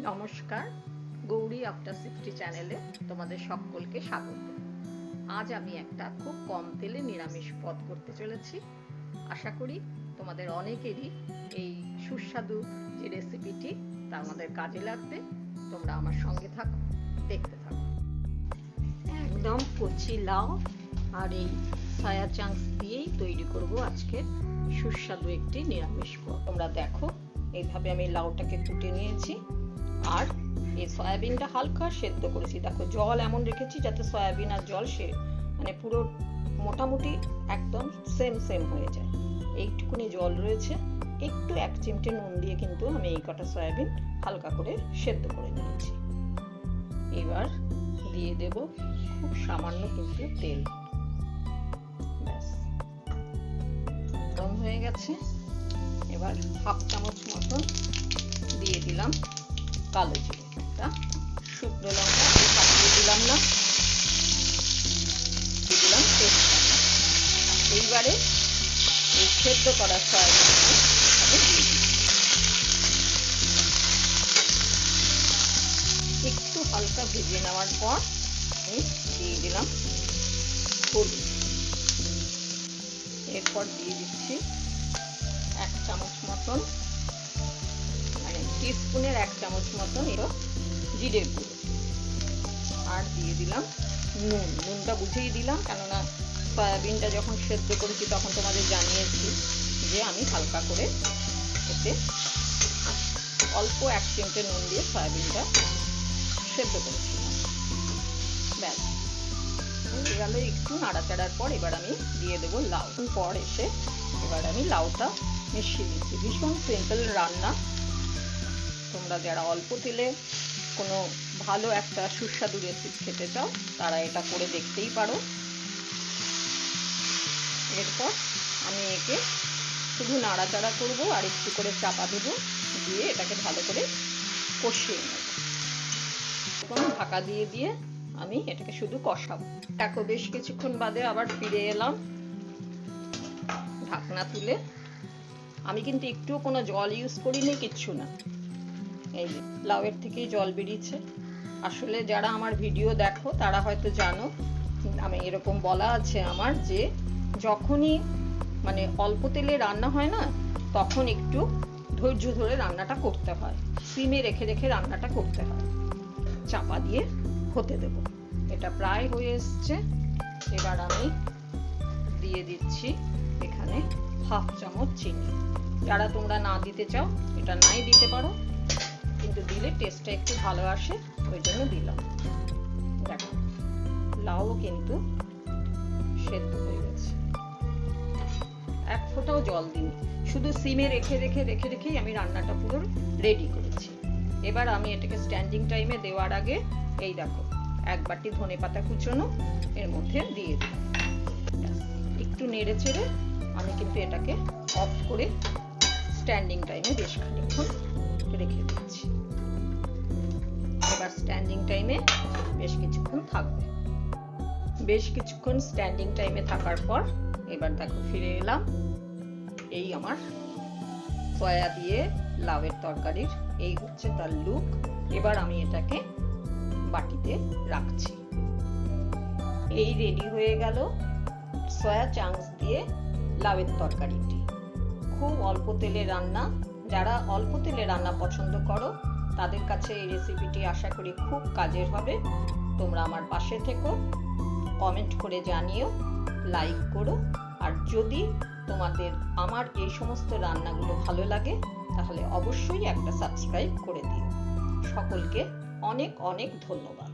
নমস্কার, গৌরী আফটার 60 চ্যানেলে তোমাদের সকলকে স্বাগত। আজ আমি একটা খুব কম তেলে নিরামিষ পদ করতে চলেছি। আশা করি তোমাদের অনেকেরই এই সুস্বাদু যে রেসিপিটি তা আমাদের কাজে লাগবে। তোমরা আমার সঙ্গে থাকো, দেখতে থাকো। একদম কচি লাউ আর এই সয়া চাংস দিয়েই তৈরি করব আজকে সুস্বাদু একটি নিরামিষ পদ। তোমরা দেখো, এইভাবে আমি লাউটাকে কুটে নিয়েছি আর এই সয়াবিনটা হালকা সেদ্ধ করেছি। দেখো, জল এমন রেখেছি যাতে সয়াবিন আর জল মানে পুরো মোটামুটি একদম সেম হয়ে যায়। এইটুকুনি জল রয়েছে। একটু 1 চিমটে নুন দিয়ে কিন্তু আমি এই কটা সয়াবিন হালকা করে সেদ্ধ করে নিয়েছি। এবার দিয়ে দেব খুব সামান্য কিন্তু তেল। ব্যাস, গরম হয়ে গেছে। এবার 1/2 চামচ মতন দিয়ে দিলাম কালো জিরে, একটা শুকনো লঙ্কা ফাটিয়ে দিলাম না, দিয়ে দিলাম তেজপাতা। এইবারে এই সেদ্ধ করা সয়াবিনটা একটু হালকা ভেজে নেওয়ার পর আমি দিয়ে দিলাম হলুদ। এরপর দিয়ে দিচ্ছি 1 চামচ মতন, মানে টিস্পুনের 1 চামচ মতন জিরের গুঁড়ো। আর দিয়ে দিলাম নুন। নুনটা বুঝেই দিলাম, কেননা সয়াবিনটা যখন সেদ্ধ করেছি তখন তোমাদের জানিয়েছি যে আমি হালকা করে এতে অল্প 1 চিমটে নুন দিয়ে সয়াবিনটা সেদ্ধ করেছিলাম। ব্যাস, হয়ে গেল। একটু নাড়াচাড়ার পর এবার আমি দিয়ে দেবো লাউ। পর এসে এবার আমি লাউটা মিশিয়ে দিচ্ছি। ভীষণ সিম্পল রান্না। তোমরা যারা অল্প তেলে কোনো ভালো একটা সুস্বাদু রেসিপি খেতে চাও তারা এটা করে দেখতেই পারো। এরপর আমি একে শুধু নাড়াচাড়া করব আর একটু করে চাপা দেবো, দিয়ে এটাকে ভালো করে কষিয়ে নেব। এখন ঢাকা দিয়ে দিয়ে আমি এটাকে শুধু কষাবো। দেখো, বেশ কিছুক্ষণ বাদে আবার ফিরে এলাম ঢাকনা তুলে। আমি কিন্তু একটুও কোনো জল ইউজ করিনি, কিচ্ছু না। এই যে লাউয়ের থেকেই জল বেরিয়েছে। আসলে যারা আমার ভিডিও দেখো তারা হয়তো জানো, আমি এরকম বলা আছে আমার যে যখনই মানে অল্প তেলে রান্না হয় না, তখন একটু ধৈর্য ধরে রান্নাটা করতে হয়, সিমে রেখে রেখে রান্নাটা করতে হয়। চাপা দিয়ে হতে দেব। এটা প্রায় হয়ে এসছে। এবার আমি দিয়ে দিচ্ছি এখানে 1/2 চামচ চিনি। যারা তোমরা না দিতে চাও এটা নাই দিতে পারো, কিন্তু দিলে টেস্টটা একটু ভালো আসে, ওই জন্য দিলাম। দেখো, লাউ কিন্তু সেদ্ধ হয়ে গেছে। 1 ফোঁটাও জল দিইনি, শুধু সিমে রেখে রেখেই আমি রান্নাটা পুরো রেডি করেছি। এবার আমি এটাকে স্ট্যান্ডিং টাইমে দেওয়ার আগে এই দেখো 1 বাটি ধনেপাতা কুচোনো এর মধ্যে দিয়ে দিই। একটু নেড়ে চেড়ে আমি কিন্তু এটাকে অফ করে স্ট্যান্ডিং টাইমে বেশ খানিকক্ষণ রেখে দিচ্ছি। এবার স্ট্যান্ডিং টাইমে বেশ কিছুক্ষণ থাকবে। বেশ কিছুক্ষণ স্ট্যান্ডিং টাইমে থাকার পর এবার দেখো ফিরে এলাম। এই আমার সয়া দিয়ে লাউয়ের তরকারির এই হচ্ছে তার লুক। এবার আমি এটাকে বাটিতে রাখছি। এই রেডি হয়ে গেল সয়া চাংস দিয়ে লাউয়ের তরকারিটি। খুব অল্প তেলে রান্না। যারা অল্প তেলে রান্না পছন্দ করো তাদের কাছে এই রেসিপিটি আশা করি খুব কাজের হবে। তোমরা আমার পাশে থেকো, কমেন্ট করে জানিও, লাইক করো। আর যদি তোমাদের আমার এই সমস্ত রান্নাগুলো ভালো লাগে তাহলে অবশ্যই একটা সাবস্ক্রাইব করে দিও। সকলকে অনেক অনেক ধন্যবাদ।